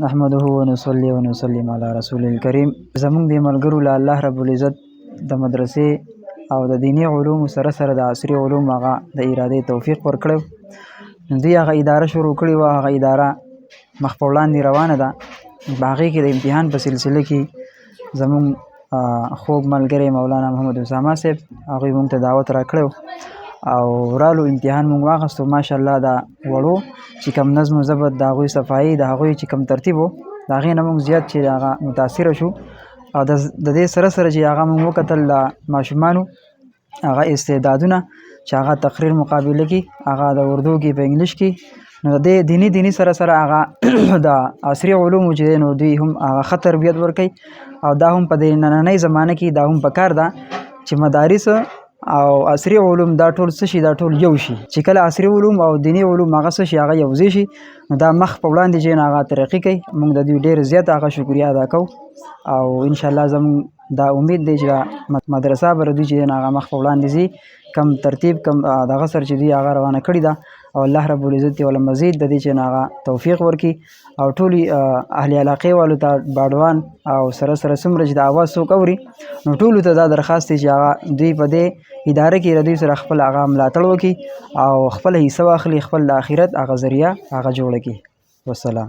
نحمده ونصلي ونسلم على رسول الکریم. زمونږ د ملګرو له الله رب العزت د مدرسې او د دینی علوم سره سره د عصري علوم هغه د ارادې توفیق ورکړو. دوی هغه اداره شروع کړې وه، هغه اداره مخ په وړاندې روانه ده. په هغې کې د امتحان په سلسله کې زمونږ خوږ ملګری مولانا محمد اسامه صاحب هغوی مونږ ته دعوت راکړی او ورالو امتحان مونږ واخیستو. ماشاءالله د وړو چې کوم نظم و ضبط د هغوی صفایي د هغوی چې کوم ترتیب و د هغې نه مونږ زیات چې هغه متاثره شو. او د دې سره سره چې هغه مونږ وکتل د ماشومانو هغه استعدادونه چې هغه تقریر مقابله کې هغه د اردو کې په انګلیش کې، نو د دې دیني سره سره هغه د عصري علومو چې نو دوی هم هغه ښه تربیت ورکوي. او دا هم په دې نننۍ زمانه کې دا هم پکار ده چې مدارس او عصري علوم دا ټول څه شي، دا ټول یو شي. چې کله عصري علوم او دینی علوم هغه څه شي هغه یوځای شي، نو دا مخ په وړاندې چې هغه ترقي کوي. موږ د دوی ډېر زیات هغه شکریه ادا کوو او انشاءالله زموږ دا امید دی چې مدرسه به دوی چې هغه مخ په وړاندې ځي، کم ترتیب کم دغه سره چې دوی هغه روانه کړې ده. او الله رب العزت یې ولا مزید د دې چې هغه توفیق ورکړي او ټولې اهل علاقې والو ته باډوان او سره سره څومره چې د اواز څوک اوري نو ټولو ته دا درخواست دی چې هغه دوی په دې اداره کې دوی سره خپل هغه ملاتړ وکړي او خپله حصه واخلي، خپل د آخرت هغه ذریعه هغه جوړه کړي. والسلام.